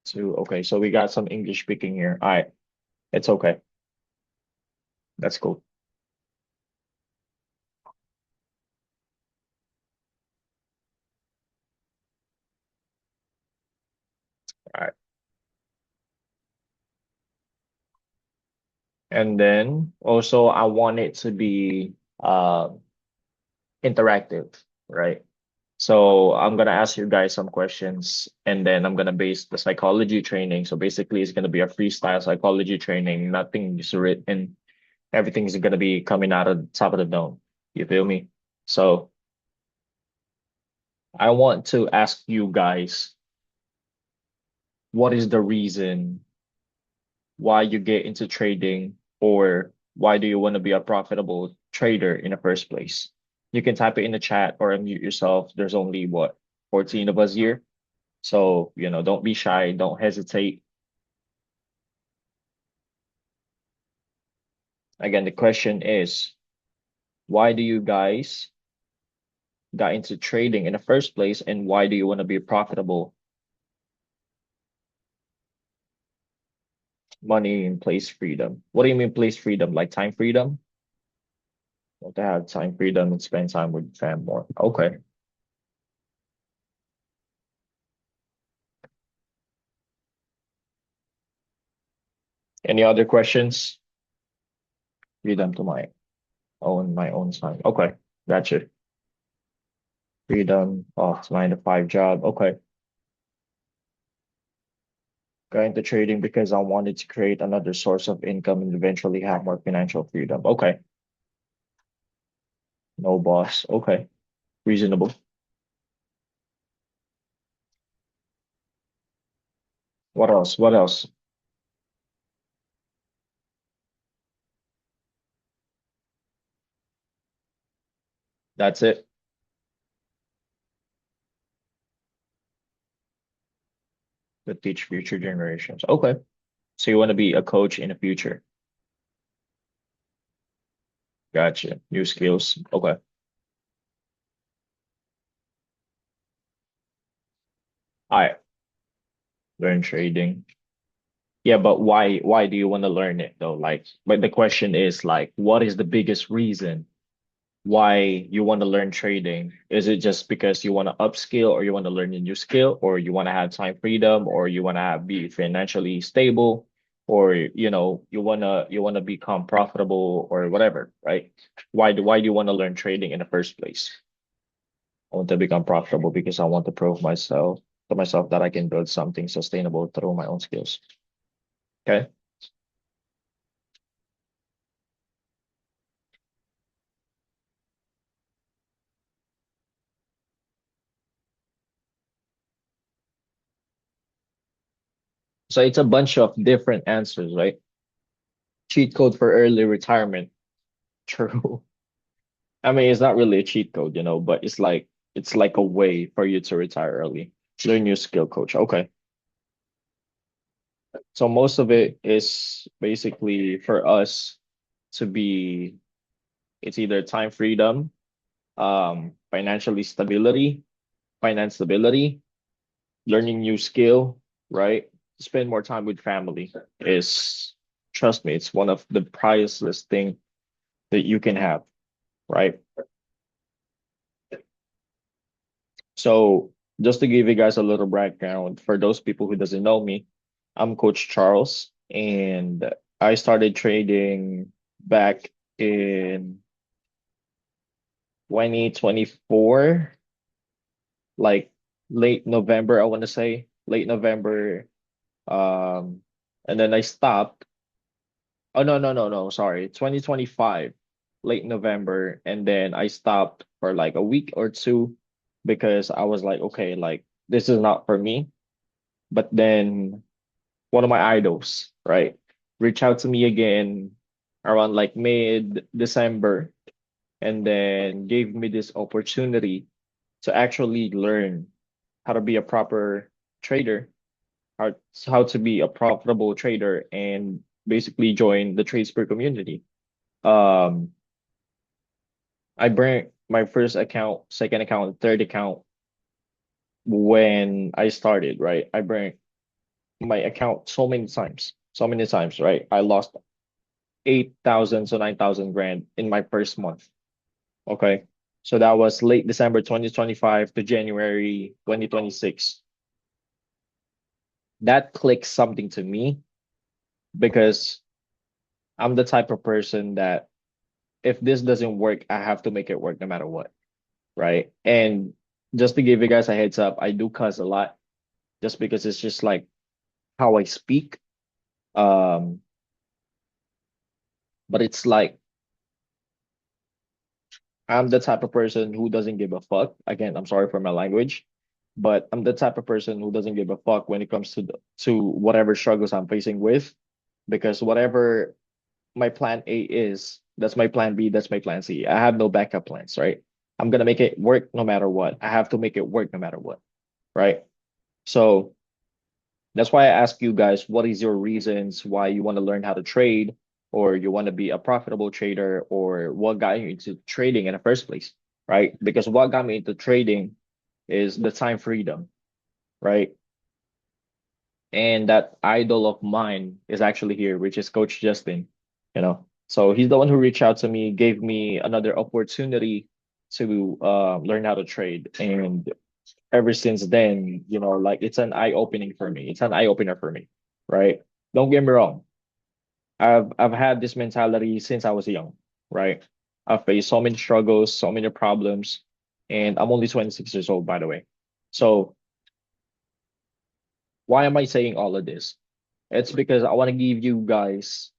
Two. Okay, so we got some English speaking here. All right, it's okay. That's cool. All right. And then also I want it to be interactive, right? So I'm gonna ask you guys some questions and then I'm gonna base the psychology training. So basically it's gonna be a freestyle psychology training. Nothing is written. Everything is gonna be coming out of the top of the dome. You feel me? So I want to ask you guys, what is the reason why you get into trading, or why do you want to be a profitable trader in the first place? You can type it in the chat or unmute yourself. There's only what, 14 of us here. So, don't be shy, don't hesitate. Again, the question is, why do you guys got into trading in the first place, and why do you want to be profitable? Money and place freedom. What do you mean place freedom? Like time freedom? Want to have time freedom and spend time with fam more. Okay. Any other questions? Freedom to my own time. Okay, gotcha. Freedom. Oh, it's 9 to 5 job. Okay. Got into trading because I wanted to create another source of income and eventually have more financial freedom. Okay. No boss. Okay. Reasonable. What else? What else? That's it. To teach future generations. Okay. So you want to be a coach in the future. Gotcha. New skills. Okay. All right. Learn trading. Yeah, but why do you want to learn it though? Like, but the question is like, what is the biggest reason why you want to learn trading? Is it just because you want to upskill, or you want to learn a new skill, or you want to have time freedom, or you want to be financially stable, or you want to become profitable or whatever, right? Why do you want to learn trading in the first place? I want to become profitable because I want to prove myself that I can build something sustainable through my own skills. Okay. So it's a bunch of different answers, right? Cheat code for early retirement. True. I mean, it's not really a cheat code, but it's like a way for you to retire early. Learn your skill, coach. Okay. So most of it is basically for us to be, it's either time freedom, financially stability, finance stability, learning new skill, right? Spend more time with family is, trust me, it's one of the priceless thing that you can have, right? So just to give you guys a little background, for those people who doesn't know me, I'm Coach Charles, and I started trading back in 2024, like late November, I want to say, late November. Um, and then I stopped. Oh, no, no, no, no, sorry. 2025, late November, and then I stopped for like a week or two because I was like, okay, like this is not for me. But then one of my idols, right, reached out to me again around like mid-December, and then gave me this opportunity to actually learn how to be a proper trader, how to be a profitable trader, and basically join the TradeSpur community. Um, I burnt my first account, second account, third account when I started, right? I burnt my account so many times, right? I lost 8,000 to 9,000 grand in my first month. Okay. So that was late December 2025 to January 2026. That clicks something to me because I'm the type of person that if this doesn't work, I have to make it work no matter what. Right. And just to give you guys a heads up, I do cuss a lot just because it's just like how I speak. Um, but it's like I'm the type of person who doesn't give a fuck. Again, I'm sorry for my language, but I'm the type of person who doesn't give a fuck when it comes to to whatever struggles I'm facing with, because whatever my plan A is, that's my plan B, that's my plan C. I have no backup plans, right? I'm gonna make it work no matter what. I have to make it work no matter what, right? So that's why I ask you guys, what is your reasons why you want to learn how to trade, or you want to be a profitable trader, or what got you into trading in the first place, right? Because what got me into trading is the time freedom, right? And that idol of mine is actually here, which is Coach Justin, you know. So he's the one who reached out to me, gave me another opportunity to learn how to trade. And ever since then, like it's an eye opening for me. It's an eye opener for me, right? Don't get me wrong. I've had this mentality since I was young, right? I've faced so many struggles, so many problems, and I'm only 26 years old, by the way. So why am I saying all of this? It's because I want to give you guys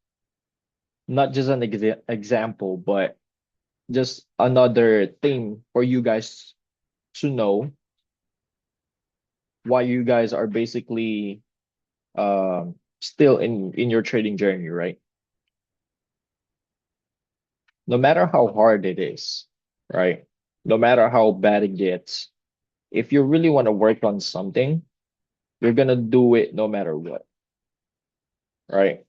not just an example, but just another thing for you guys to know why you guys are basically still in your trading journey, right? No matter how hard it is, right? No matter how bad it gets, if you really want to work on something, you're gonna do it no matter what, right?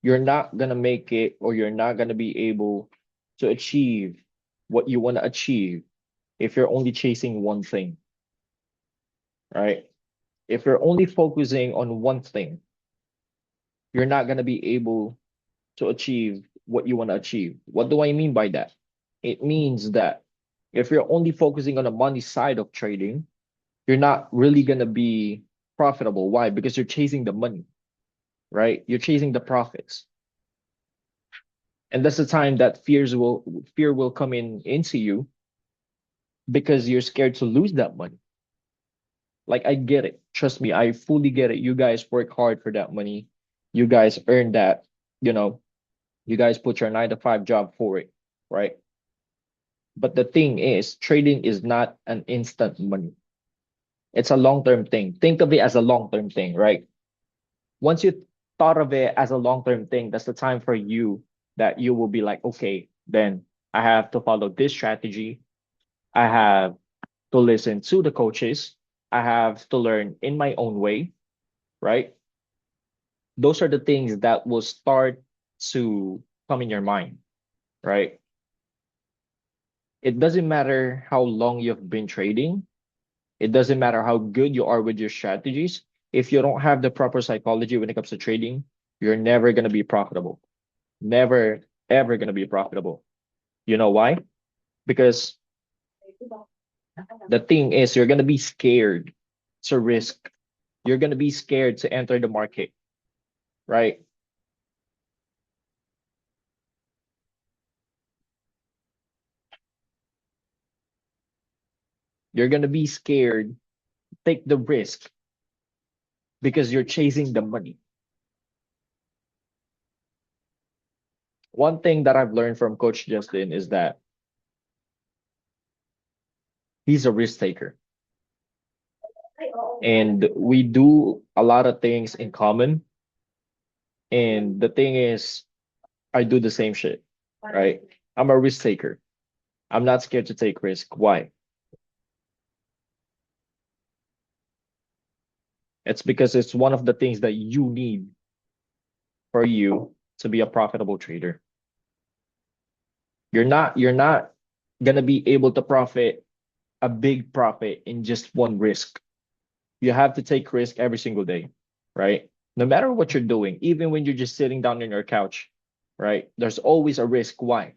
You're not gonna make it, or you're not gonna be able to achieve what you want to achieve if you're only chasing one thing, right? If you're only focusing on one thing, you're not gonna be able to achieve what you want to achieve. What do I mean by that? It means that if you're only focusing on the money side of trading, you're not really going to be profitable. Why? Because you're chasing the money, right? You're chasing the profits. And that's the time that fear will come in into you because you're scared to lose that money. Like I get it. Trust me, I fully get it. You guys work hard for that money. You guys earn that, you know, you guys put your 9 to 5 job for it, right? But the thing is, trading is not an instant money. It's a long-term thing. Think of it as a long-term thing, right? Once you thought of it as a long-term thing, that's the time for you that you will be like, okay, then I have to follow this strategy. I have to listen to the coaches. I have to learn in my own way, right? Those are the things that will start to come in your mind, right? It doesn't matter how long you've been trading. It doesn't matter how good you are with your strategies. If you don't have the proper psychology when it comes to trading, you're never going to be profitable. Never, ever going to be profitable. You know why? Because the thing is, you're going to be scared to risk. You're going to be scared to enter the market, right? You're going to be scared, take the risk because you're chasing the money. One thing that I've learned from Coach Justin is that he's a risk taker. And we do a lot of things in common. And the thing is, I do the same shit, right? I'm a risk taker. I'm not scared to take risk. Why? It's because it's one of the things that you need for you to be a profitable trader. You're not gonna be able to profit a big profit in just one risk. You have to take risk every single day, right? No matter what you're doing, even when you're just sitting down on your couch, right? There's always a risk. Why?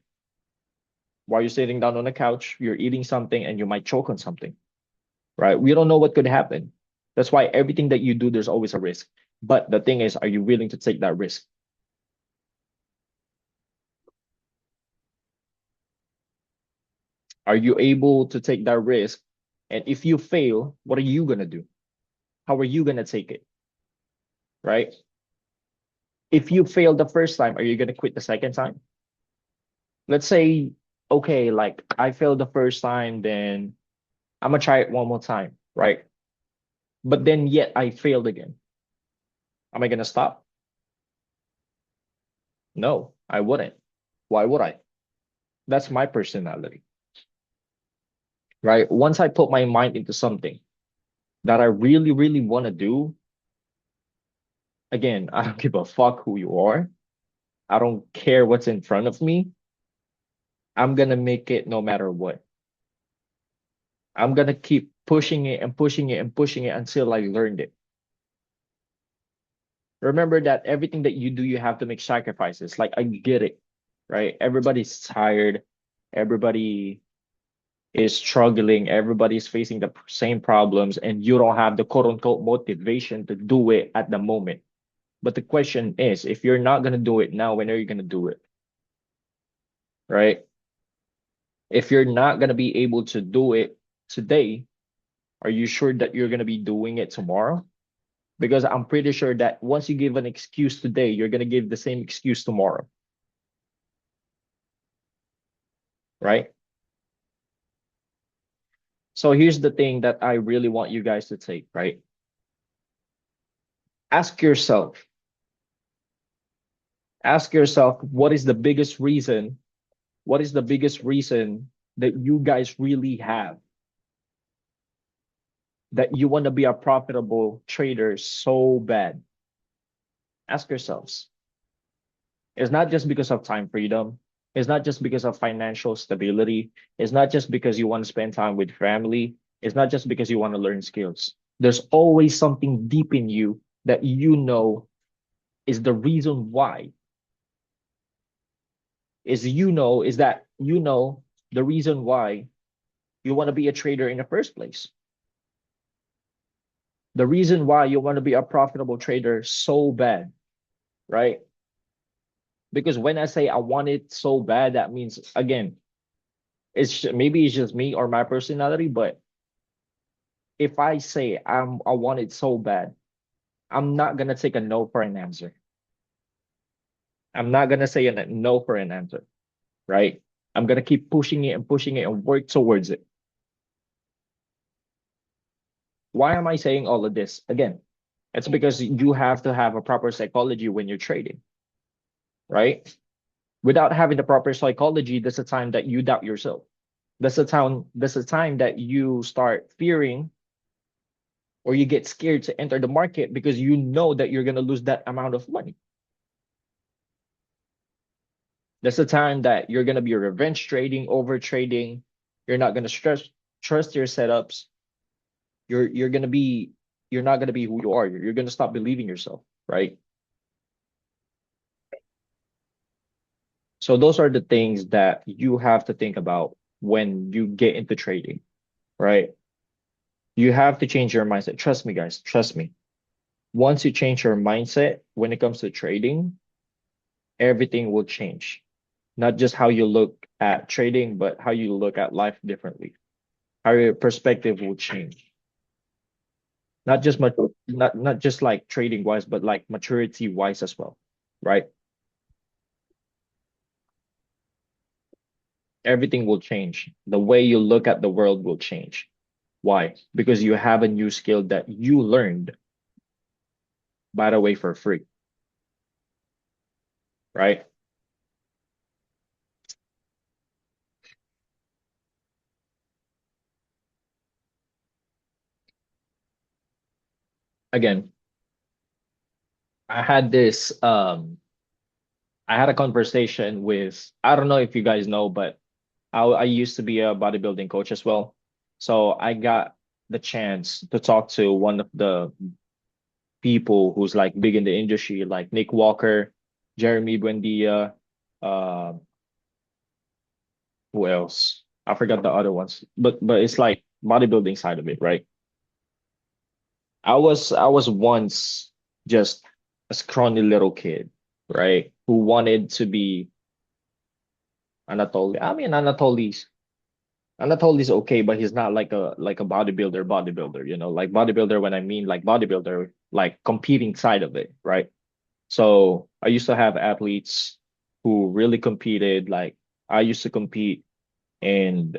While you're sitting down on the couch, you're eating something and you might choke on something, right? We don't know what could happen. That's why everything that you do, there's always a risk. But the thing is, are you willing to take that risk? Are you able to take that risk? And if you fail, what are you going to do? How are you going to take it, right? If you fail the first time, are you going to quit the second time? Let's say, okay, like I failed the first time, then I'm going to try it one more time, right? But then yet I failed again. Am I going to stop? No, I wouldn't. Why would I? That's my personality, right? Once I put my mind into something that I really, really want to do, again, I don't give a fuck who you are. I don't care what's in front of me. I'm gonna make it no matter what. I'm gonna keep pushing it and pushing it and pushing it until I learned it. Remember that everything that you do, you have to make sacrifices. Like I get it, right? Everybody's tired. Everybody is struggling. Everybody's facing the same problems, and you don't have the quote unquote motivation to do it at the moment. But the question is, if you're not gonna do it now, when are you gonna do it? Right? If you're not gonna be able to do it today, are you sure that you're gonna be doing it tomorrow? Because I'm pretty sure that once you give an excuse today, you're gonna give the same excuse tomorrow, right? So here's the thing that I really want you guys to take, right? Ask yourself, ask yourself, what is the biggest reason? What is the biggest reason that you guys really have that you want to be a profitable trader so bad? Ask yourselves. It's not just because of time freedom. It's not just because of financial stability. It's not just because you want to spend time with family. It's not just because you want to learn skills. There's always something deep in you that you know is the reason why. Is that you know the reason why you want to be a trader in the first place. The reason why you want to be a profitable trader so bad, right? Because when I say I want it so bad, that means again, maybe it's just me or my personality, but if I say I want it so bad, I'm not gonna take a no for an answer. I'm not gonna say a no for an answer, right? I'm gonna keep pushing it and work towards it. Why am I saying all of this? Again, it's because you have to have a proper psychology when you're trading, right? Without having the proper psychology, there's a time that you doubt yourself. There's a time that you start fearing or you get scared to enter the market because you know that you're gonna lose that amount of money. There's a time that you're gonna be revenge trading, over trading. You're not gonna trust your setups. You're gonna be you're not gonna be who you are. You're gonna stop believing yourself, right? So those are the things that you have to think about when you get into trading, right? You have to change your mindset. Trust me, guys. Trust me. Once you change your mindset when it comes to trading, everything will change. Not just how you look at trading, but how you look at life differently. How your perspective will change. Not just much, not just like trading wise, but like maturity wise as well, right? Everything will change. The way you look at the world will change. Why? Because you have a new skill that you learned, by the way, for free, right? Again, I had this I had a conversation with, I don't know if you guys know, but I used to be a bodybuilding coach as well. So I got the chance to talk to one of the people who's like big in the industry, like Nick Walker, Jeremy Buendia, uh, who else? I forgot the other ones, but it's like bodybuilding side of it, right? I was once just a scrawny little kid, right? Who wanted to be Anatoly. I mean, Anatoly's okay, but he's not like a bodybuilder, you know, like bodybuilder when I mean like bodybuilder, like competing side of it, right? So I used to have athletes who really competed. Like I used to compete, and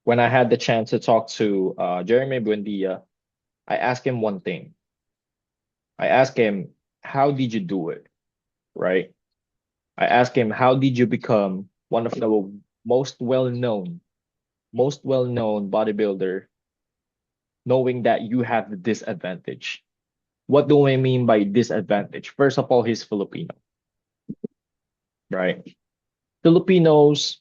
when I had the chance to talk to Jeremy Buendia, I asked him one thing. I asked him, "How did you do it?" Right? I asked him, "How did you become one of the most well-known, most well-known bodybuilder, knowing that you have the disadvantage?" What do I mean by disadvantage? First of all, he's Filipino, right? Filipinos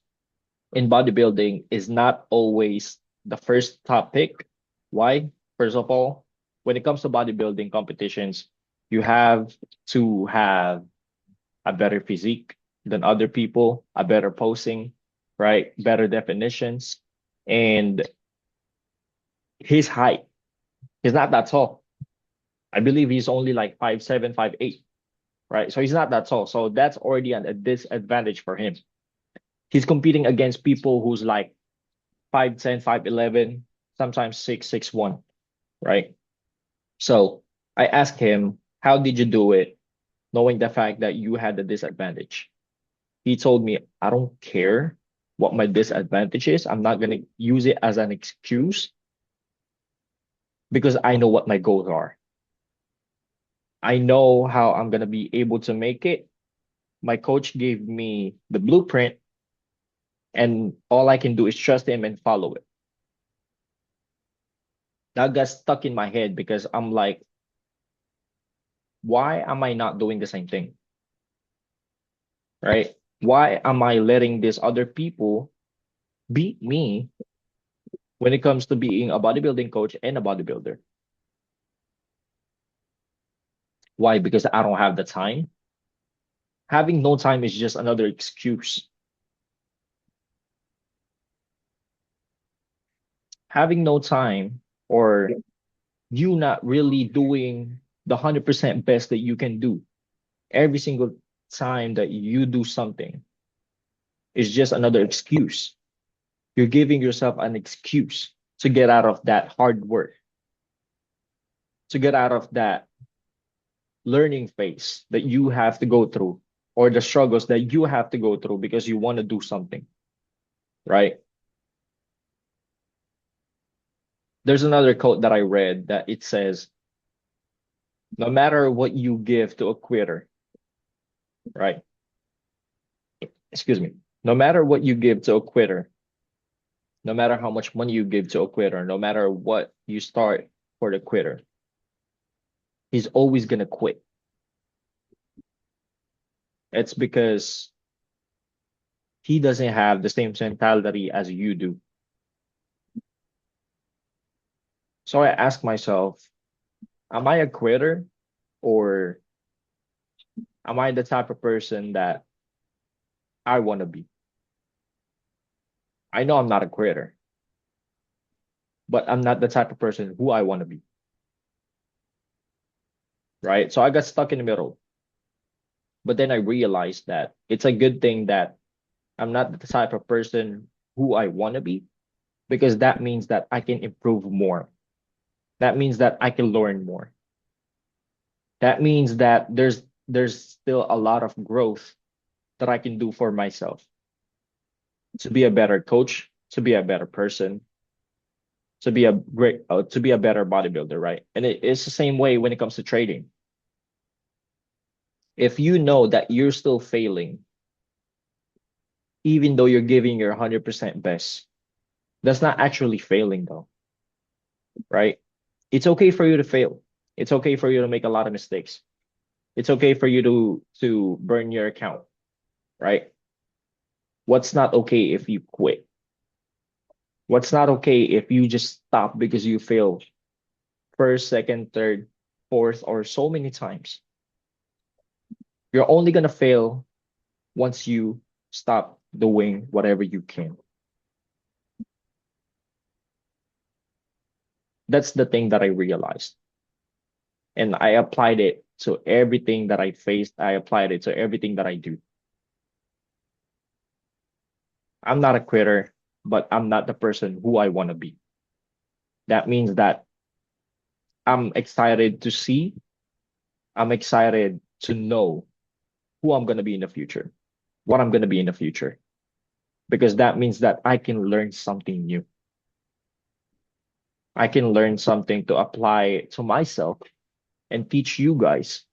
in bodybuilding is not always the first top pick. Why? First of all, when it comes to bodybuilding competitions, you have to have a better physique than other people, a better posing, right? Better definitions. And his height, he's not that tall. I believe he's only like 5'7", 5'8", right? So he's not that tall. So that's already a disadvantage for him. He's competing against people who's like 5'10", 5'11", sometimes 6'1", right? So I asked him, how did you do it, knowing the fact that you had the disadvantage? He told me, I don't care what my disadvantage is. I'm not going to use it as an excuse because I know what my goals are. I know how I'm going to be able to make it. My coach gave me the blueprint, and all I can do is trust him and follow it. That got stuck in my head because I'm like, why am I not doing the same thing? Right? Why am I letting these other people beat me when it comes to being a bodybuilding coach and a bodybuilder? Why? Because I don't have the time. Having no time is just another excuse. Having no time, or you not really doing the 100% best that you can do every single time that you do something, is just another excuse. You're giving yourself an excuse to get out of that hard work, to get out of that learning phase that you have to go through, or the struggles that you have to go through because you want to do something, right? There's another quote that I read that it says, no matter what you give to a quitter, right? Excuse me. No matter what you give to a quitter, no matter how much money you give to a quitter, no matter what you start for the quitter, he's always going to quit. It's because he doesn't have the same mentality as you do. So I ask myself, am I a quitter, or am I the type of person that I want to be? I know I'm not a quitter, but I'm not the type of person who I want to be, right? So I got stuck in the middle. But then I realized that it's a good thing that I'm not the type of person who I want to be, because that means that I can improve more. That means that I can learn more. That means that there's still a lot of growth that I can do for myself to be a better coach, to be a better person, to be a better bodybuilder, right? And it's the same way when it comes to trading. If you know that you're still failing, even though you're giving your 100% best, that's not actually failing though, right? It's okay for you to fail. It's okay for you to make a lot of mistakes. It's okay for you to burn your account, right? What's not okay if you quit? What's not okay if you just stop because you fail first, second, third, fourth, or so many times. You're only gonna fail once you stop doing whatever you can. That's the thing that I realized. And I applied it to everything that I faced. I applied it to everything that I do. I'm not a quitter, but I'm not the person who I want to be. That means that I'm excited to see, I'm excited to know who I'm going to be in the future, what I'm going to be in the future, because that means that I can learn something new. I can learn something to apply to myself and teach you guys.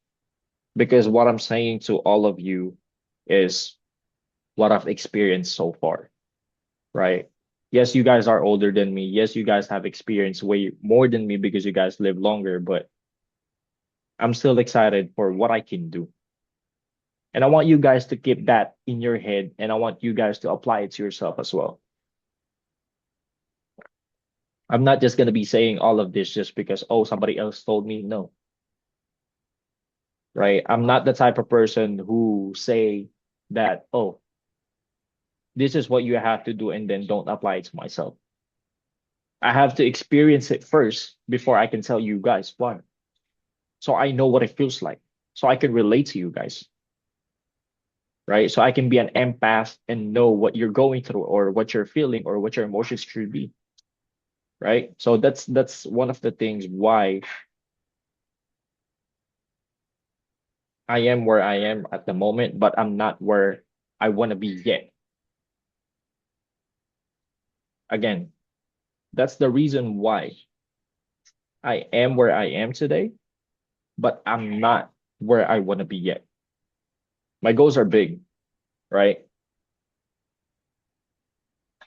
Because what I'm saying to all of you is what I've experienced so far, right? Yes, you guys are older than me. Yes, you guys have experienced way more than me because you guys live longer, but I'm still excited for what I can do. And I want you guys to keep that in your head and I want you guys to apply it to yourself as well. I'm not just going to be saying all of this just because, oh, somebody else told me. No, right? I'm not the type of person who say that, oh, this is what you have to do and then don't apply it to myself. I have to experience it first before I can tell you guys what. So I know what it feels like. So I can relate to you guys, right? So I can be an empath and know what you're going through or what you're feeling or what your emotions should be, right? So that's one of the things why I am where I am at the moment, but I'm not where I want to be yet. Again, that's the reason why I am where I am today, but I'm not where I want to be yet. My goals are big, right?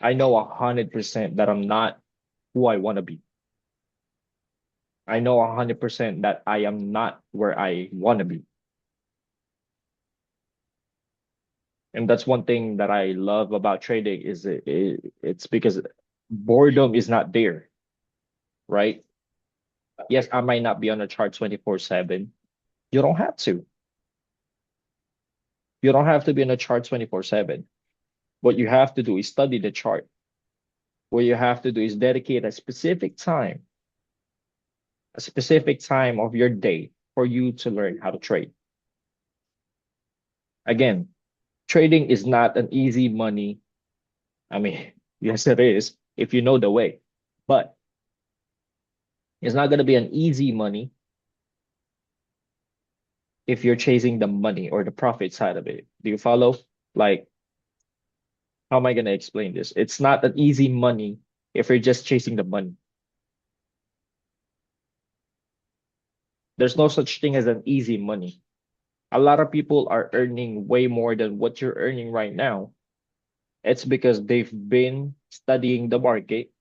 I know 100% that I'm not who I want to be. I know 100% that I am not where I want to be. And that's one thing that I love about trading is it's because boredom is not there, right? Yes, I might not be on a chart 24/7. You don't have to. You don't have to be on a chart 24/7. What you have to do is study the chart. What you have to do is dedicate a specific time of your day for you to learn how to trade. Again, trading is not an easy money. I mean, yes, it is if you know the way, but it's not going to be an easy money if you're chasing the money or the profit side of it. Do you follow? Like, how am I going to explain this? It's not an easy money if you're just chasing the money. There's no such thing as an easy money. A lot of people are earning way more than what you're earning right now. It's because they've been studying the market.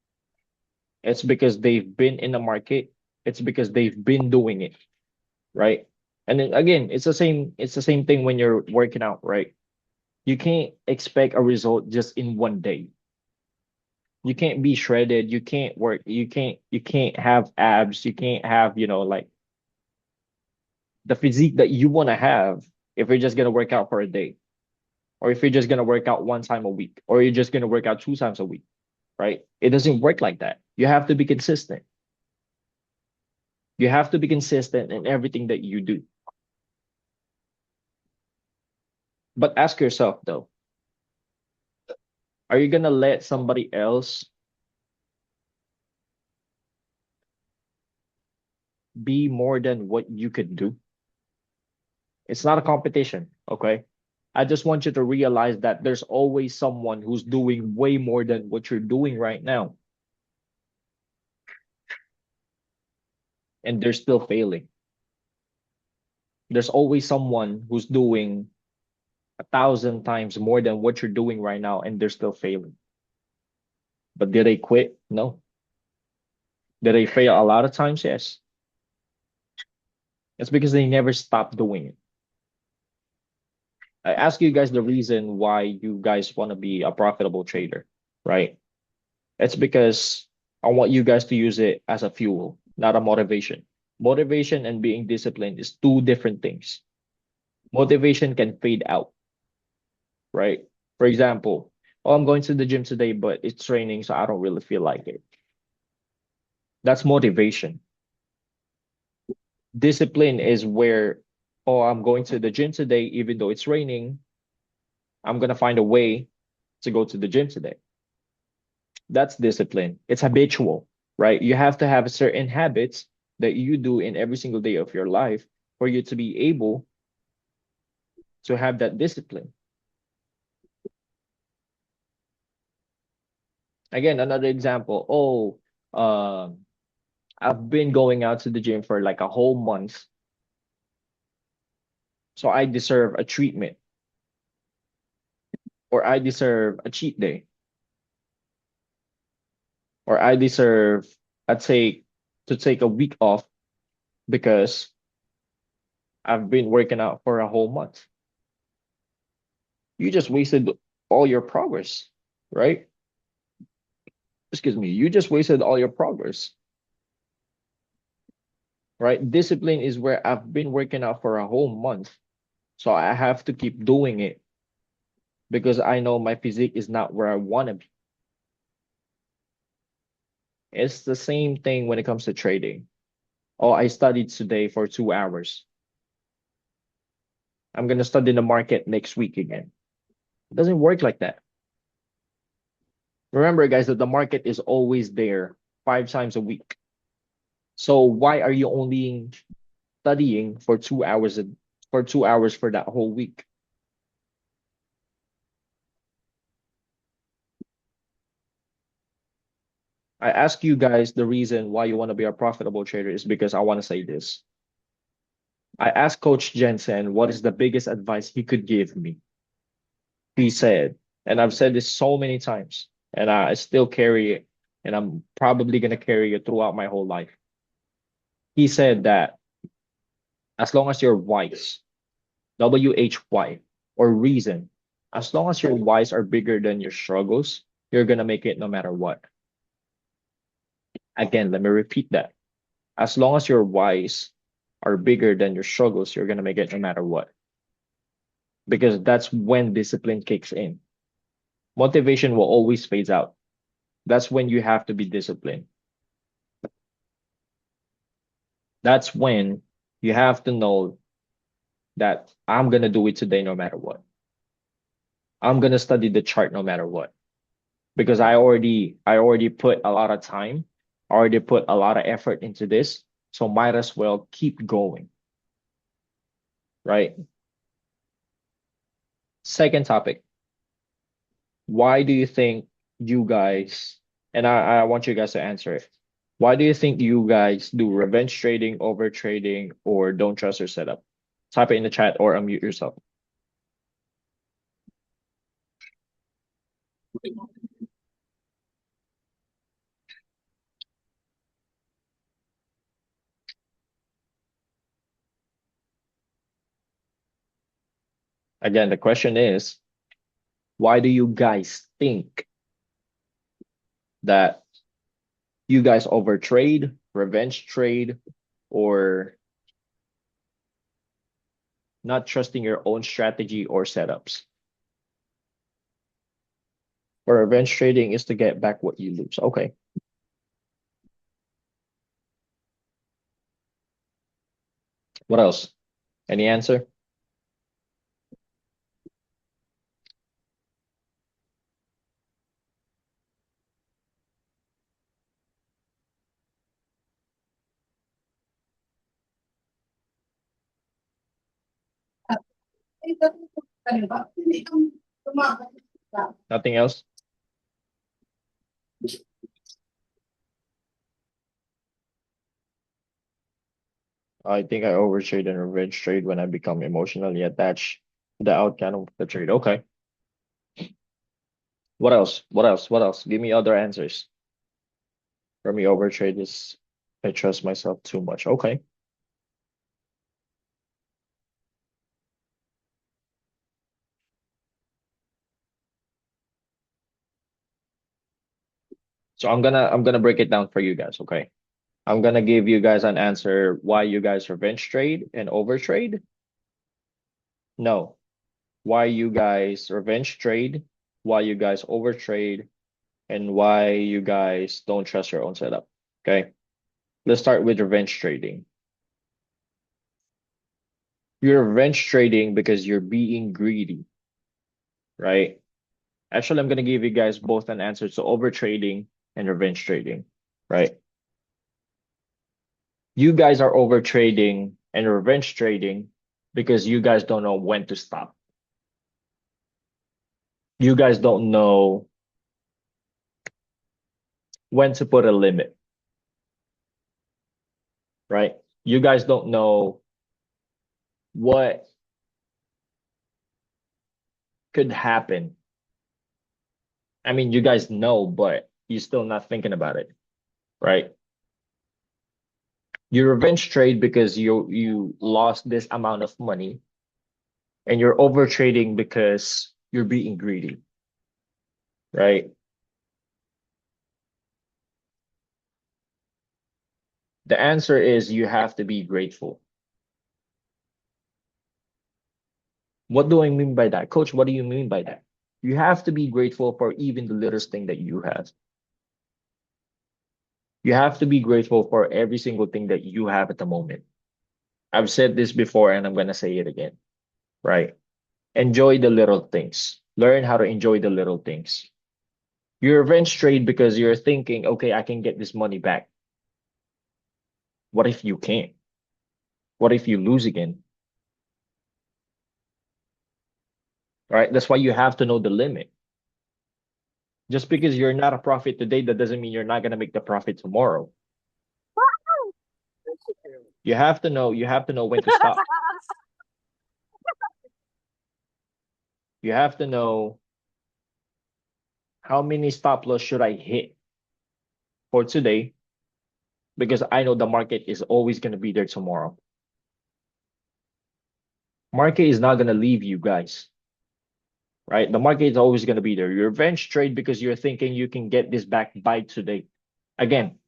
It's because they've been in the market. It's because they've been doing it, right? And then again, it's the same thing when you're working out, right? You can't expect a result just in one day. You can't be shredded, you can't work, you can't have abs, you can't have, like the physique that you want to have if you're just going to work out for a day or if you're just going to work out one time a week or you're just going to work out two times a week, right? It doesn't work like that. You have to be consistent. You have to be consistent in everything that you do. But ask yourself though, are you going to let somebody else be more than what you could do? It's not a competition, okay? I just want you to realize that there's always someone who's doing way more than what you're doing right now, and they're still failing. There's always someone who's doing 1,000 times more than what you're doing right now, and they're still failing. But did they quit? No. Did they fail a lot of times? Yes. It's because they never stopped doing it. I ask you guys the reason why you guys want to be a profitable trader, right? It's because I want you guys to use it as a fuel, not a motivation. Motivation and being disciplined is two different things. Motivation can fade out, right? For example, oh, I'm going to the gym today, but it's raining, so I don't really feel like it. That's motivation. Discipline is where, oh, I'm going to the gym today, even though it's raining, I'm gonna find a way to go to the gym today. That's discipline. It's habitual, right? You have to have certain habits that you do in every single day of your life for you to be able to have that discipline. Again, another example. Oh, I've been going out to the gym for like a whole month, so I deserve a treatment or I deserve a cheat day or I deserve a take to take a week off because I've been working out for a whole month. You just wasted all your progress, right? Excuse me. You just wasted all your progress, right? Discipline is where I've been working out for a whole month. So I have to keep doing it because I know my physique is not where I want to be. It's the same thing when it comes to trading. Oh, I studied today for 2 hours. I'm going to study the market next week again. It doesn't work like that. Remember, guys, that the market is always there 5 times a week. So why are you only studying for 2 hours for 2 hours for that whole week? I ask you guys the reason why you want to be a profitable trader is because I want to say this. I asked Coach Jensen what is the biggest advice he could give me. He said, and I've said this so many times, and I still carry it, and I'm probably going to carry it throughout my whole life. He said that as long as you're wise, WHY, or reason, as long as your whys are bigger than your struggles, you're going to make it no matter what. Again, let me repeat that. As long as your whys are bigger than your struggles, you're going to make it no matter what. Because that's when discipline kicks in. Motivation will always phase out. That's when you have to be disciplined. That's when you have to know that I'm going to do it today no matter what. I'm going to study the chart no matter what. Because I already put a lot of time, I already put a lot of effort into this, so might as well keep going, right? Second topic. Why do you think you guys, and I want you guys to answer it. Why do you think you guys do revenge trading, over trading, or don't trust your setup? Type it in the chat or unmute yourself. Again, the question is, why do you guys think that you guys overtrade, revenge trade, or not trusting your own strategy or setups? Or revenge trading is to get back what you lose. Okay. What else? Any answer? Nothing else? I think I overtrade and revenge trade when I become emotionally attached to the outcome of the trade. Okay. What else? What else? What else? Give me other answers. For me, overtrade is I trust myself too much. Okay. So I'm gonna break it down for you guys, okay? I'm gonna give you guys an answer why you guys revenge trade and overtrade. No. Why you guys revenge trade, why you guys overtrade, and why you guys don't trust your own setup. Okay? Let's start with revenge trading. You're revenge trading because you're being greedy, right? Actually, I'm gonna give you guys both an answer to overtrading and revenge trading, right? You guys are overtrading and revenge trading because you guys don't know when to stop. You guys don't know when to put a limit, right? You guys don't know what could happen. I mean, you guys know, but you're still not thinking about it, right? You revenge trade because you lost this amount of money, and you're over trading because you're being greedy, right? The answer is you have to be grateful. What do I mean by that? Coach, what do you mean by that? You have to be grateful for even the littlest thing that you have. You have to be grateful for every single thing that you have at the moment. I've said this before and I'm going to say it again, right? Enjoy the little things. Learn how to enjoy the little things. You revenge trade because you're thinking, okay, I can get this money back. What if you can't? What if you lose again? Right? That's why you have to know the limit. Just because you're not a profit today, that doesn't mean you're not going to make the profit tomorrow. You have to know when to stop. You have to know how many stop loss should I hit for today because I know the market is always going to be there tomorrow. Market is not going to leave you guys, right? The market is always going to be there. You revenge trade because you're thinking you can get this back by today. Again,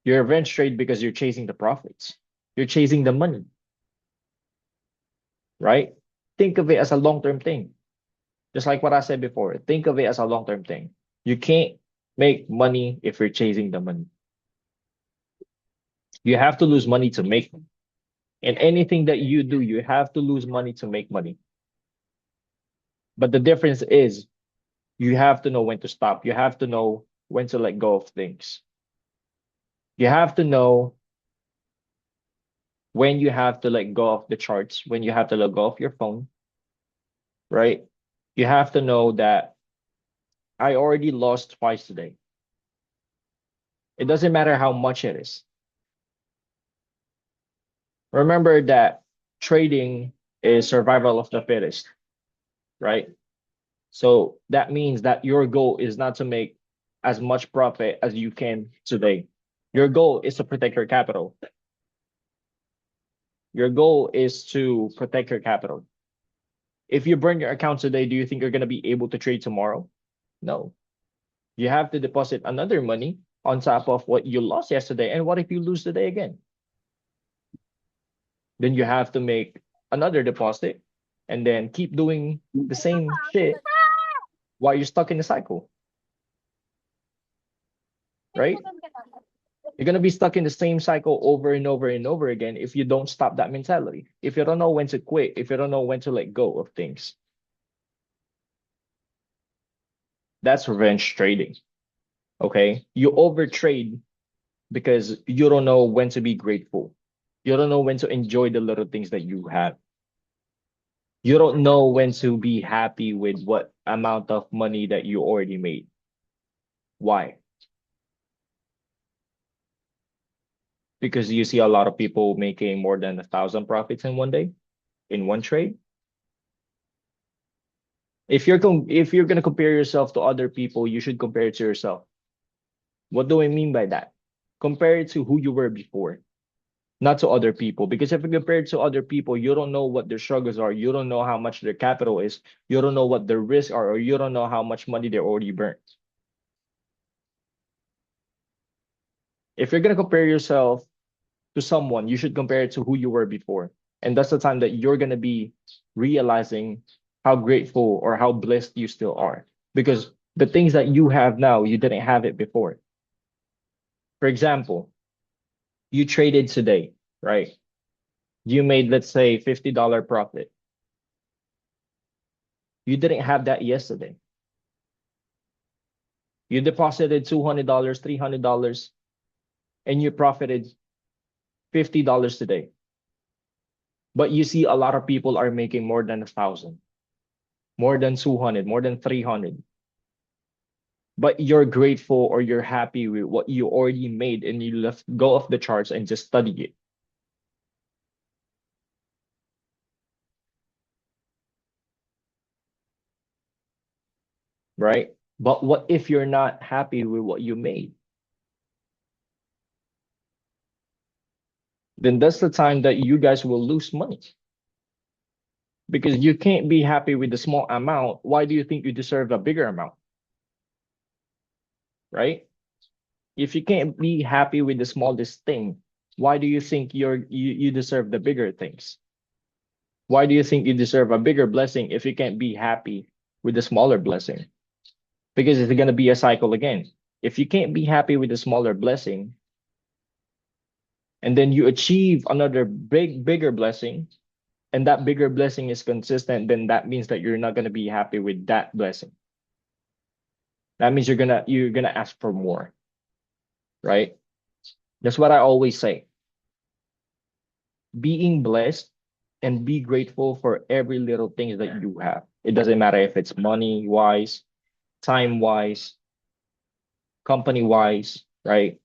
you revenge trade because you're chasing the profits. You're chasing the money, right? Think of it as a long-term thing. Just like what I said before, think of it as a long-term thing. You can't make money if you're chasing the money. You have to lose money to make money. And anything that you do, you have to lose money to make money. But the difference is you have to know when to stop. You have to know when to let go of things. You have to know when you have to let go of the charts, when you have to let go of your phone, right? You have to know that I already lost twice today. It doesn't matter how much it is. Remember that trading is survival of the fittest, right? So that means that your goal is not to make as much profit as you can today. Your goal is to protect your capital. Your goal is to protect your capital. If you burn your account today, do you think you're going to be able to trade tomorrow? No. You have to deposit another money on top of what you lost yesterday. And what if you lose today again? Then you have to make another deposit and then keep doing the same shit while you're stuck in the cycle, right? You're going to be stuck in the same cycle over and over and over again if you don't stop that mentality. If you don't know when to quit, if you don't know when to let go of things, that's revenge trading. Okay. You overtrade because you don't know when to be grateful. You don't know when to enjoy the little things that you have. You don't know when to be happy with what amount of money that you already made. Why? Because you see a lot of people making more than 1,000 profits in one day, in one trade. If you're gonna compare yourself to other people, you should compare it to yourself. What do I mean by that? Compare it to who you were before, not to other people. Because if you compare it to other people, you don't know what their struggles are. You don't know how much their capital is. You don't know what their risks are, or you don't know how much money they already burnt. If you're gonna compare yourself to someone, you should compare it to who you were before. And that's the time that you're gonna be realizing how grateful or how blessed you still are. Because the things that you have now, you didn't have it before. For example, you traded today, right? You made, let's say, $50 profit. You didn't have that yesterday. You deposited $200, $300, and you profited $50 today. But you see a lot of people are making more than 1,000, more than 200, more than 300. But you're grateful or you're happy with what you already made and you left go off the charts and just study it, right? But what if you're not happy with what you made? Then that's the time that you guys will lose money because you can't be happy with the small amount. Why do you think you deserve a bigger amount, right? If you can't be happy with the smallest thing, why do you think you deserve the bigger things? Why do you think you deserve a bigger blessing if you can't be happy with the smaller blessing? Because it's going to be a cycle again. If you can't be happy with the smaller blessing and then you achieve another bigger blessing, and that bigger blessing is consistent, then that means that you're not going to be happy with that blessing. That means you're gonna ask for more, right? That's what I always say. Being blessed and be grateful for every little thing that you have. It doesn't matter if it's money wise, time wise, company wise, right?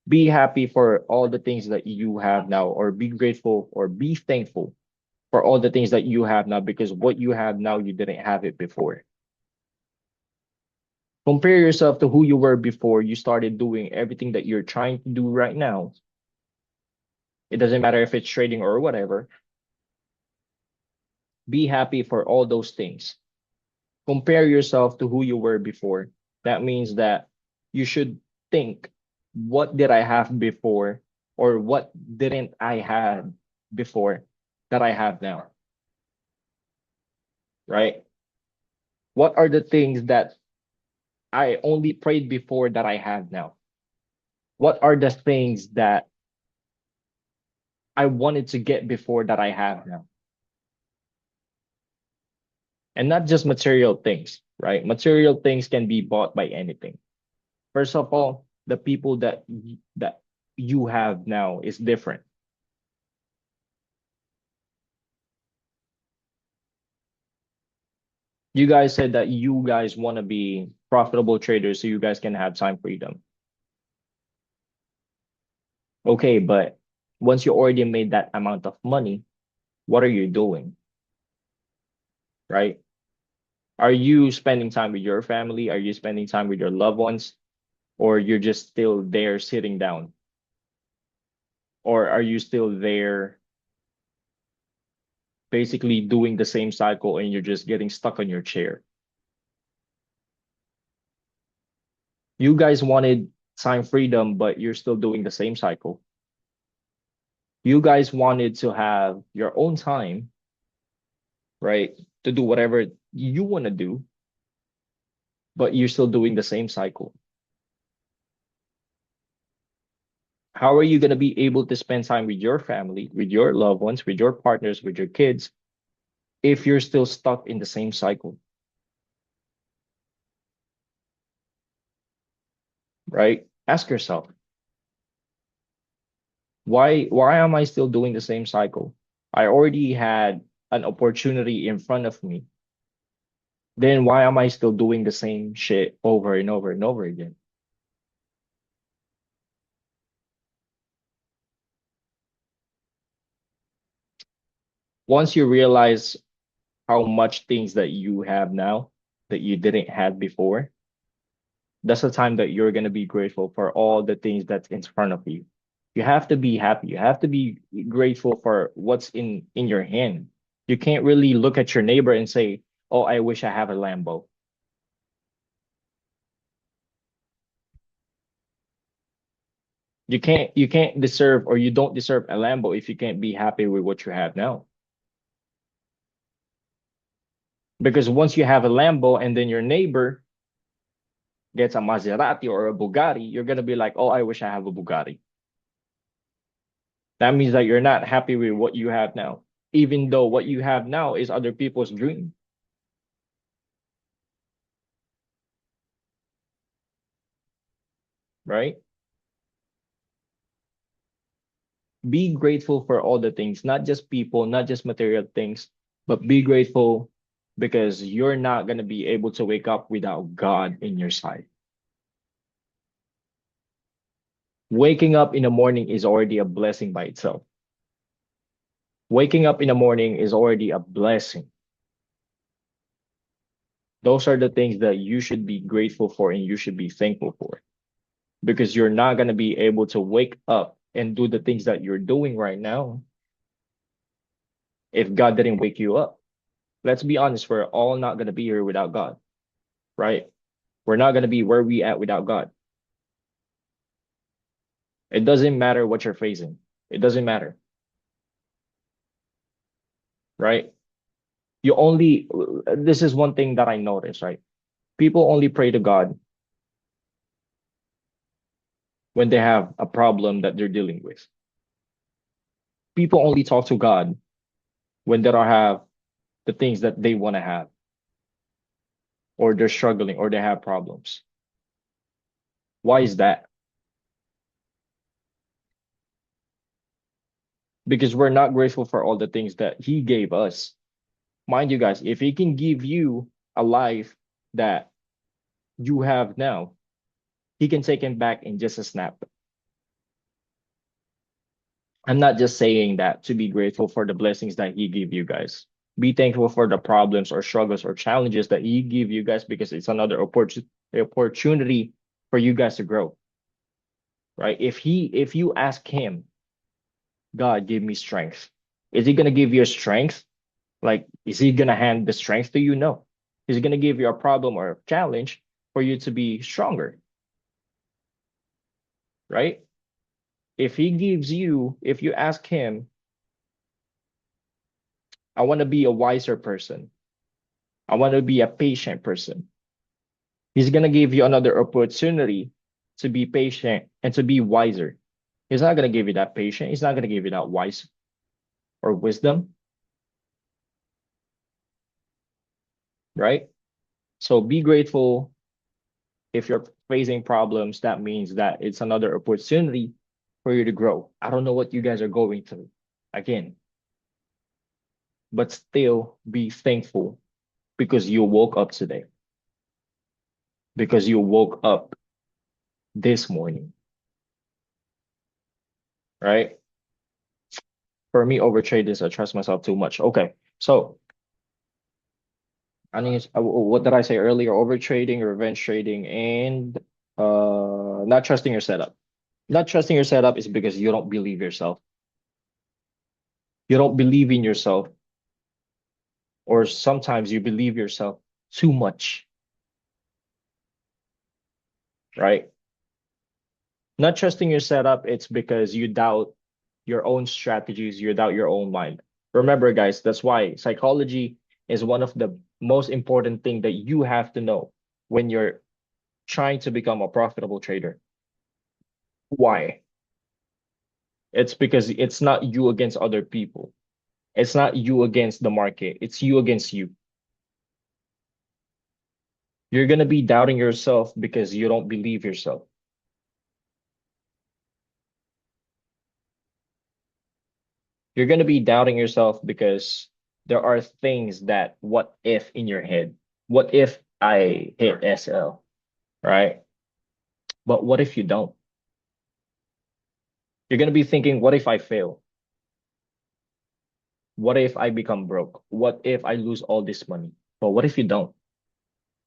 Be happy for all the things that you have now, or be grateful or be thankful for all the things that you have now because what you have now, you didn't have it before. Compare yourself to who you were before you started doing everything that you're trying to do right now. It doesn't matter if it's trading or whatever. Be happy for all those things. Compare yourself to who you were before. That means that you should think, what did I have before, or what didn't I have before that I have now, right? What are the things that I only prayed before that I have now? What are the things that I wanted to get before that I have now? And not just material things, right? Material things can be bought by anything. First of all, the people that you have now is different. You guys said that you guys want to be profitable traders so you guys can have time freedom. Okay, but once you already made that amount of money, what are you doing, right? Are you spending time with your family? Are you spending time with your loved ones? Or you're just still there sitting down? Or are you still there basically doing the same cycle and you're just getting stuck on your chair? You guys wanted time freedom, but you're still doing the same cycle. You guys wanted to have your own time, right? To do whatever you want to do, but you're still doing the same cycle. How are you going to be able to spend time with your family, with your loved ones, with your partners, with your kids, if you're still stuck in the same cycle, right? Ask yourself, why am I still doing the same cycle? I already had an opportunity in front of me. Then why am I still doing the same shit over and over and over again? Once you realize how much things that you have now that you didn't have before, that's the time that you're going to be grateful for all the things that's in front of you. You have to be happy. You have to be grateful for what's in your hand. You can't really look at your neighbor and say, "Oh, I wish I have a Lambo." You can't deserve, or you don't deserve a Lambo if you can't be happy with what you have now. Because once you have a Lambo and then your neighbor gets a Maserati or a Bugatti, you're gonna be like, oh, I wish I have a Bugatti. That means that you're not happy with what you have now, even though what you have now is other people's dream, right? Be grateful for all the things, not just people, not just material things, but be grateful because you're not going to be able to wake up without God in your side. Waking up in the morning is already a blessing by itself. Waking up in the morning is already a blessing. Those are the things that you should be grateful for and you should be thankful for, because you're not going to be able to wake up and do the things that you're doing right now if God didn't wake you up. Let's be honest, we're all not going to be here without God, right? We're not going to be where we at without God. It doesn't matter what you're facing. It doesn't matter, right? You only, this is one thing that I noticed, right? People only pray to God when they have a problem that they're dealing with. People only talk to God when they don't have the things that they want to have, or they're struggling, or they have problems. Why is that? Because we're not grateful for all the things that He gave us. Mind you, guys, if He can give you a life that you have now, He can take him back in just a snap. I'm not just saying that to be grateful for the blessings that He give you guys. Be thankful for the problems or struggles or challenges that He give you guys, because it's another opportunity for you guys to grow, right? If you ask Him, God, give me strength, is He gonna give you a strength? Like, is He gonna hand the strength to you? No. He's gonna give you a problem or a challenge for you to be stronger, right? If you ask Him, I want to be a wiser person, I want to be a patient person, He's going to give you another opportunity to be patient and to be wiser. He's not going to give you that patience. He's not going to give you that wise or wisdom, right? So be grateful. If you're facing problems, that means that it's another opportunity for you to grow. I don't know what you guys are going through, again, but still be thankful because you woke up today, because you woke up this morning, right? For me, overtrade is I trust myself too much. Okay, so I think what did I say earlier? Overtrading, revenge trading, and not trusting your setup. Not trusting your setup is because you don't believe yourself. You don't believe in yourself, or sometimes you believe yourself too much, right? Not trusting your setup, it's because you doubt your own strategies, you doubt your own mind. Remember, guys, that's why psychology is one of the most important thing that you have to know when you're trying to become a profitable trader. Why? It's because it's not you against other people. It's not you against the market. It's you against you. You're going to be doubting yourself because you don't believe yourself. You're going to be doubting yourself because there are things that what if in your head? What if I hit SL, right? But what if you don't? You're going to be thinking, what if I fail? What if I become broke? What if I lose all this money? But what if you don't,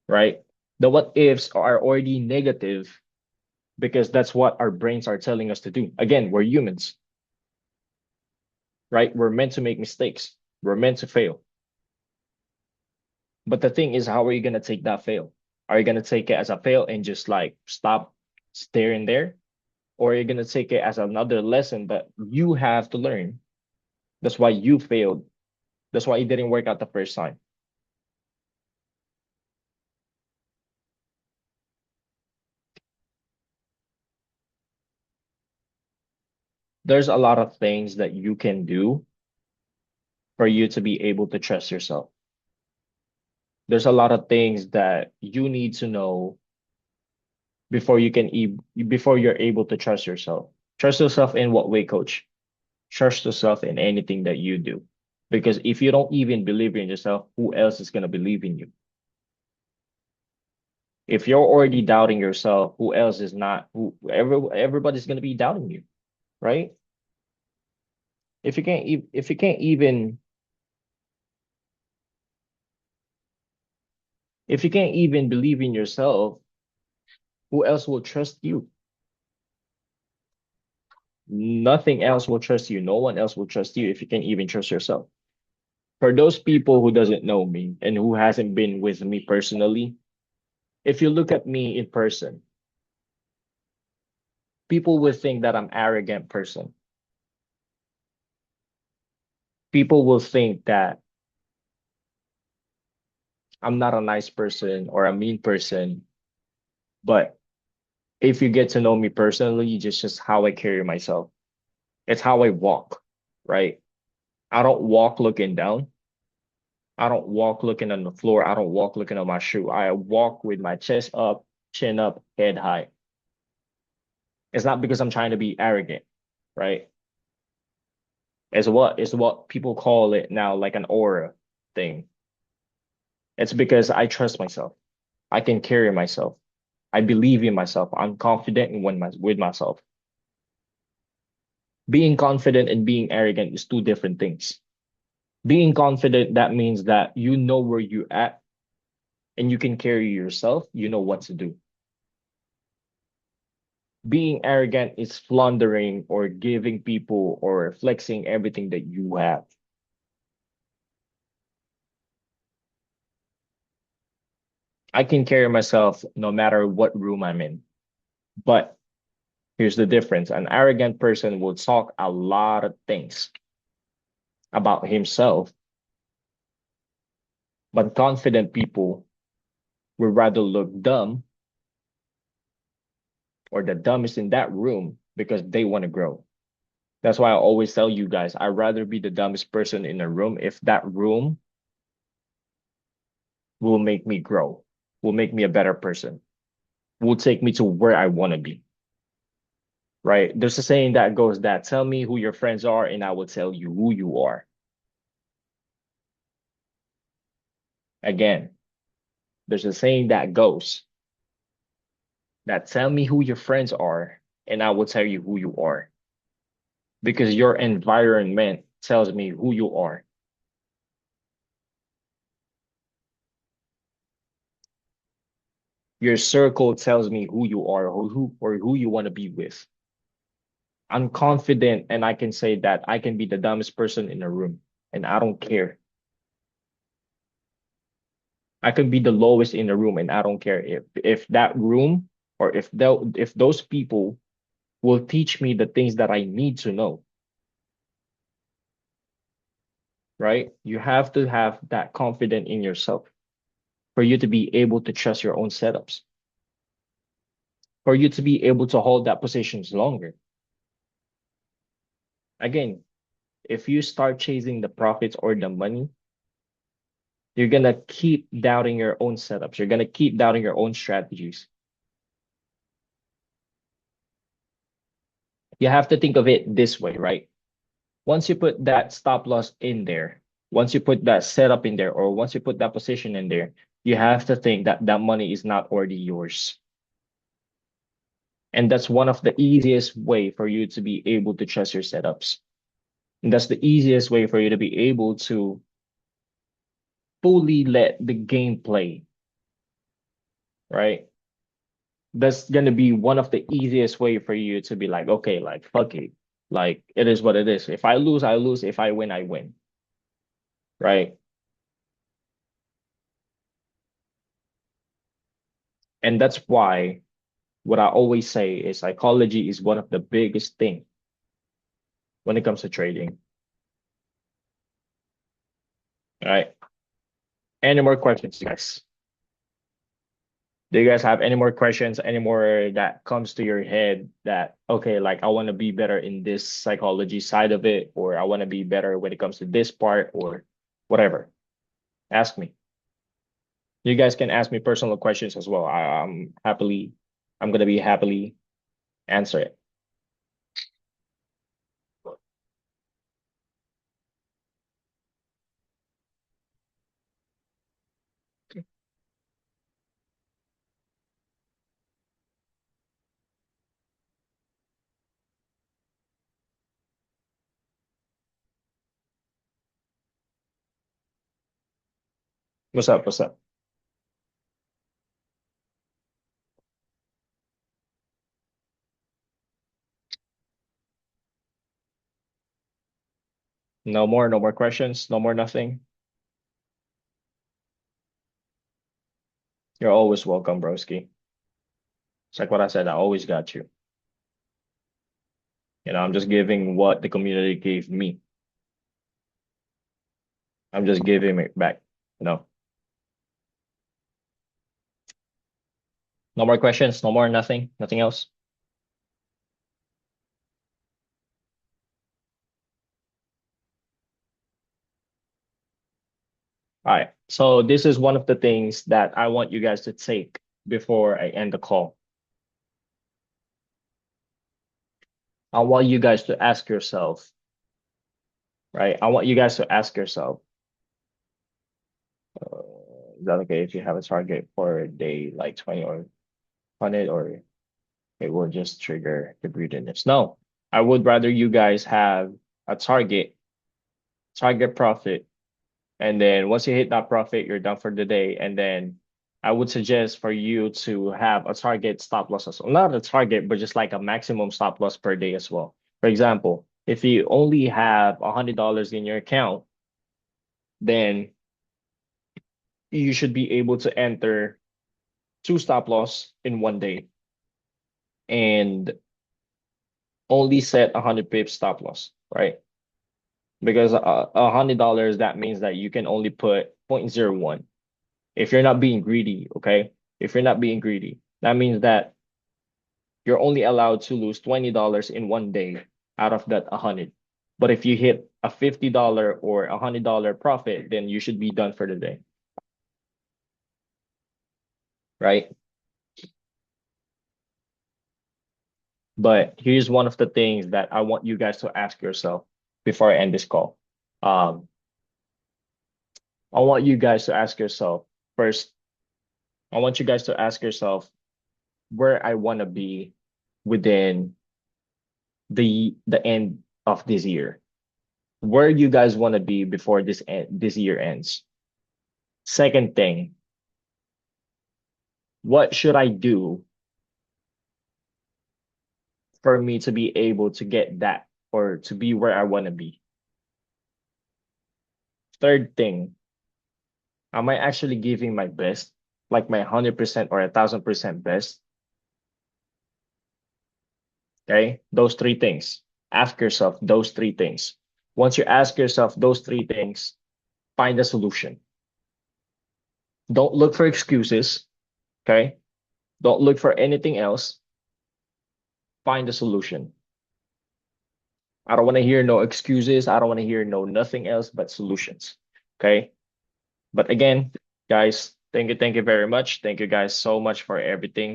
right? The what ifs are already negative because that's what our brains are telling us to do. Again, we're humans, right? We're meant to make mistakes. We're meant to fail. But the thing is, how are you going to take that fail? Are you going to take it as a fail and just like stop staring there? or you're gonna take it as another lesson that you have to learn. That's why you failed. That's why it didn't work out the first time. There's a lot of things that you can do for you to be able to trust yourself. There's a lot of things that you need to know before you can before you're able to trust yourself. Trust yourself in what way, coach? Trust yourself in anything that you do. Because if you don't even believe in yourself, who else is gonna believe in you? If you're already doubting yourself, who else is not? Everybody's gonna be doubting you, right? If you can't even if you can't even believe in yourself, who else will trust you? Nothing else will trust you. No one else will trust you if you can't even trust yourself. For those people who doesn't know me and who hasn't been with me personally, if you look at me in person, people will think that I'm arrogant person. People will think that I'm not a nice person or a mean person. But if you get to know me personally, just how I carry myself. It's how I walk, right? I don't walk looking down. I don't walk looking on the floor. I don't walk looking at my shoe. I walk with my chest up, chin up, head high. It's not because I'm trying to be arrogant, right? It's what people call it now, like an aura thing. It's because I trust myself. I can carry myself. I believe in myself. I'm confident in with myself. Being confident and being arrogant is two different things. Being confident, that means that you know where you're at and you can carry yourself, you know what to do. Being arrogant is floundering or giving people or flexing everything that you have. I can carry myself no matter what room I'm in. But here's the difference. An arrogant person will talk a lot of things about himself, but confident people would rather look dumb or the dumbest in that room because they want to grow. That's why I always tell you guys, I'd rather be the dumbest person in a room if that room will make me grow, will make me a better person, will take me to where I want to be. Right? There's a saying that goes that tell me who your friends are and I will tell you who you are. Again, there's a saying that goes that tell me who your friends are and I will tell you who you are. Because your environment tells me who you are. Your circle tells me who you are or who you want to be with. I'm confident and I can say that I can be the dumbest person in a room and I don't care. I can be the lowest in the room and I don't care if that room or if those people will teach me the things that I need to know, right? You have to have that confidence in yourself for you to be able to trust your own setups, for you to be able to hold that positions longer. Again, if you start chasing the profits or the money, you're gonna keep doubting your own setups. You're gonna keep doubting your own strategies. You have to think of it this way, right? Once you put that stop loss in there, once you put that setup in there, or once you put that position in there, you have to think that that money is not already yours. And that's one of the easiest way for you to be able to trust your setups. And that's the easiest way for you to be able to fully let the game play, right? That's gonna be one of the easiest way for you to be like, okay, like fuck it. Like it is what it is. If I lose, I lose. If I win, I win. Right. And that's why what I always say is psychology is one of the biggest thing when it comes to trading. All right. Any more questions, guys? Do you guys have any more questions, any more that comes to your head that, okay, like I want to be better in this psychology side of it, or I want to be better when it comes to this part, or whatever? Ask me. You guys can ask me personal questions as well. I'm gonna be happily answer it. What's up? What's up? No more questions, no more nothing. You're always welcome, broski. It's like what I said, I always got you. I'm just giving what the community gave me. I'm just giving it back. You know, no more questions, no more nothing, nothing else. All right. So this is one of the things that I want you guys to take before I end the call. I want you guys to ask yourself, right? I want you guys to ask yourself, uh, is that okay if you have a target for a day like 20 or 100, or it will just trigger the greediness? No, I would rather you guys have a target profit. And then once you hit that profit, you're done for the day. And then I would suggest for you to have a target stop loss as well. Not a target, but just like a maximum stop loss per day as well. For example, if you only have $100 in your account, then you should be able to enter two stop loss in one day and only set 100 pips stop loss, right? Because $100, that means that you can only put 0.01. If you're not being greedy, okay? If you're not being greedy, that means that you're only allowed to lose $20 in one day out of that 100. But if you hit a $50 or $100 profit, then you should be done for the day, right? But here's one of the things that I want you guys to ask yourself before I end this call. Um, I want you guys to ask yourself first, I want you guys to ask yourself where I want to be within the end of this year. Where you guys want to be before this year ends. Second thing, what should I do for me to be able to get that or to be where I want to be? Third thing, am I actually giving my best, like my 100% or 1,000% best? Okay, those three things. Ask yourself those three things. Once you ask yourself those three things, find a solution. Don't look for excuses. Okay, don't look for anything else. Find a solution. I don't want to hear no excuses. I don't want to hear no nothing else but solutions. Okay. But again, guys, thank you very much. Thank you guys so much for everything.